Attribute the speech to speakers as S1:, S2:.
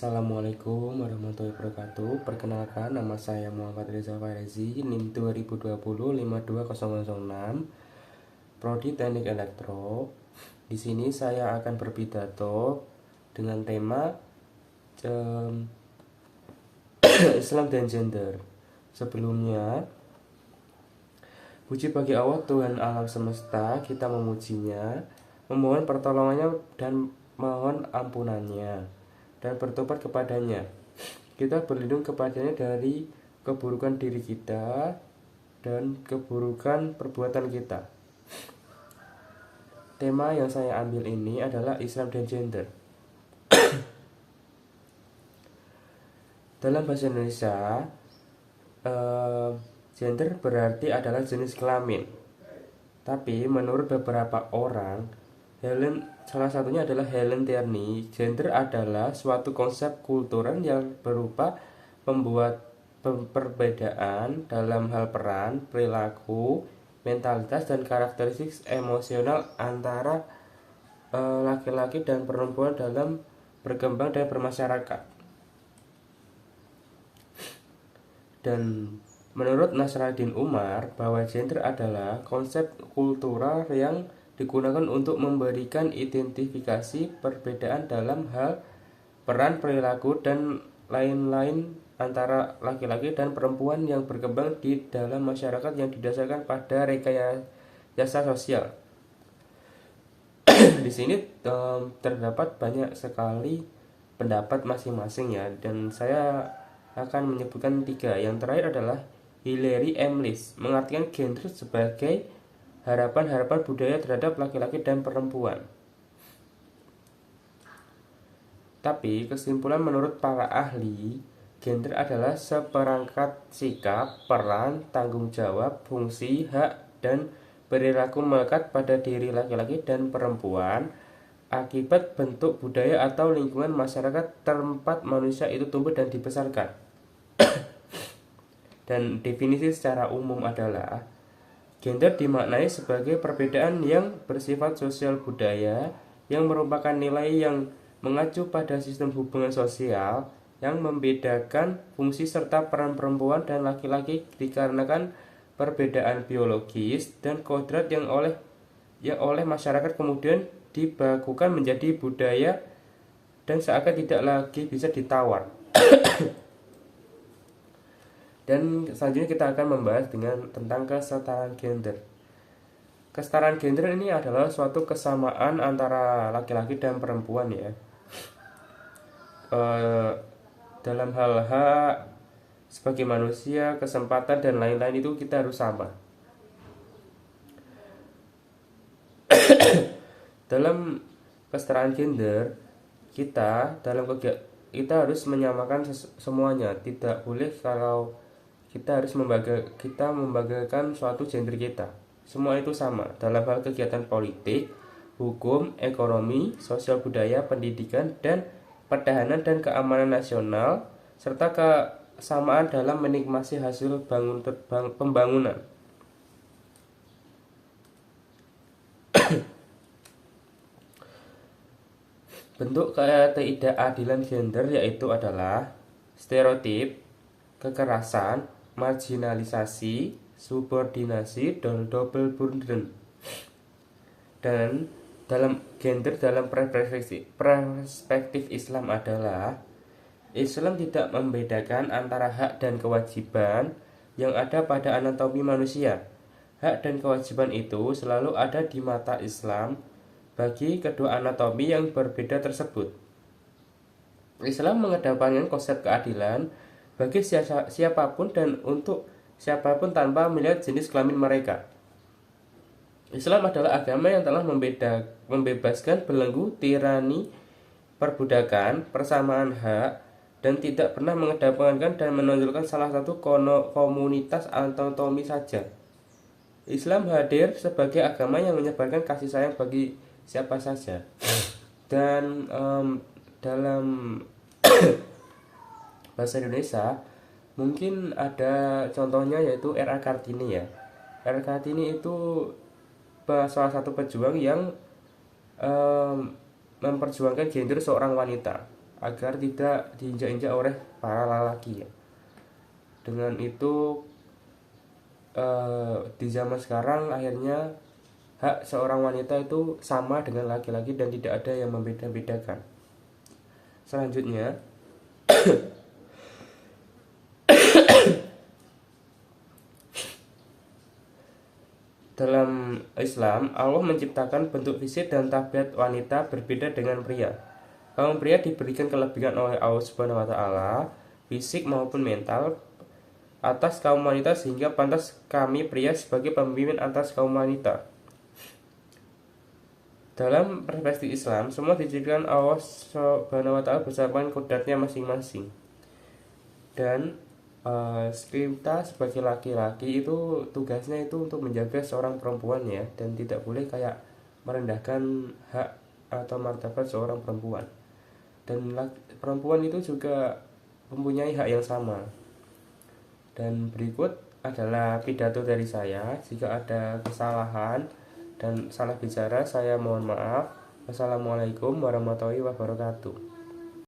S1: Assalamualaikum warahmatullahi wabarakatuh. Perkenalkan, nama saya Muhammad Reza Fairezi, NIM 2020-52006, Prodi Teknik Elektro. Di sini saya akan berpidato dengan tema Islam dan Gender. Sebelumnya, puji bagi Allah Tuhan alam semesta, kita memujinya, memohon pertolongannya dan mohon ampunannya dan bertobat kepadanya. Kita berlindung kepadanya dari keburukan diri kita dan keburukan perbuatan kita. Tema yang saya ambil ini adalah Islam dan Gender. Dalam bahasa Indonesia, gender berarti adalah jenis kelamin. Tapi menurut beberapa orang, salah satunya adalah Helen Tierney, gender adalah suatu konsep kultural yang berupa membuat perbedaan dalam hal peran, perilaku, mentalitas, dan karakteristik emosional antara laki-laki dan perempuan dalam berkembang dan bermasyarakat. Dan menurut Nasruddin Umar, bahwa gender adalah konsep kultural yang digunakan untuk memberikan identifikasi perbedaan dalam hal peran, perilaku, dan lain-lain antara laki-laki dan perempuan yang berkembang di dalam masyarakat yang didasarkan pada rekayasa sosial. Di sini terdapat banyak sekali pendapat masing-masing ya, dan saya akan menyebutkan 3. Yang terakhir adalah Hilary M. List mengartikan gender sebagai harapan-harapan budaya terhadap laki-laki dan perempuan. Tapi kesimpulan menurut para ahli, gender adalah seperangkat sikap, peran, tanggung jawab, fungsi, hak, dan perilaku melekat pada diri laki-laki dan perempuan akibat bentuk budaya atau lingkungan masyarakat tempat manusia itu tumbuh dan dibesarkan. Dan definisi secara umum adalah gender dimaknai sebagai perbedaan yang bersifat sosial budaya yang merupakan nilai yang mengacu pada sistem hubungan sosial yang membedakan fungsi serta peran perempuan dan laki-laki dikarenakan perbedaan biologis dan kodrat yang oleh masyarakat kemudian dibakukan menjadi budaya dan seakan tidak lagi bisa ditawar. Dan selanjutnya kita akan membahas tentang kesetaraan gender. Kesetaraan gender ini adalah suatu kesamaan antara laki-laki dan perempuan ya. Dalam hal hak sebagai manusia, kesempatan dan lain-lain itu kita harus sama. Dalam kesetaraan gender, kita harus menyamakan semuanya. Tidak boleh kalau kita membanggakan suatu gender kita. Semua itu sama dalam hal kegiatan politik, hukum, ekonomi, sosial budaya, pendidikan, dan pertahanan dan keamanan nasional, serta kesamaan dalam menikmati hasil pembangunan. Bentuk ketidakadilan gender yaitu adalah stereotip, kekerasan, marginalisasi, subordinasi, dan double burden. Dan dalam gender dalam perspektif Islam adalah Islam tidak membedakan antara hak dan kewajiban yang ada pada anatomi manusia. Hak dan kewajiban itu selalu ada di mata Islam bagi kedua anatomi yang berbeda tersebut. Islam mengedepankan konsep keadilan bagi siapapun dan untuk siapapun tanpa melihat jenis kelamin mereka. Islam adalah agama yang telah membebaskan belenggu tirani, perbudakan, persamaan hak, dan tidak pernah mengedepankan dan menonjolkan salah satu komunitas anatomi saja. Islam hadir sebagai agama yang menyebarkan kasih sayang bagi siapa saja. Dan dalam bahasa Indonesia mungkin ada contohnya yaitu R.A. Kartini ya. R.A. Kartini itu salah satu pejuang yang memperjuangkan gender seorang wanita. agar tidak diinjak-injak oleh para lelaki ya. Dengan itu di zaman sekarang akhirnya hak seorang wanita itu sama dengan laki-laki dan tidak ada yang membeda-bedakan. Selanjutnya, dalam Islam, Allah menciptakan bentuk fisik dan tabiat wanita berbeda dengan pria. Kaum pria diberikan kelebihan oleh Allah Subhanahu wa taala, fisik maupun mental atas kaum wanita sehingga pantas kami pria sebagai pemimpin atas kaum wanita. Dalam perspektif Islam, semua diciptakan Allah Subhanahu wa taala bersama kodratnya masing-masing. Dan kita sebagai laki-laki itu tugasnya itu untuk menjaga seorang perempuan ya, dan tidak boleh kayak merendahkan hak atau martabat seorang perempuan. Dan perempuan itu juga mempunyai hak yang sama. Dan berikut adalah pidato dari saya. Jika ada kesalahan dan salah bicara, saya mohon maaf. Wassalamualaikum warahmatullahi wabarakatuh.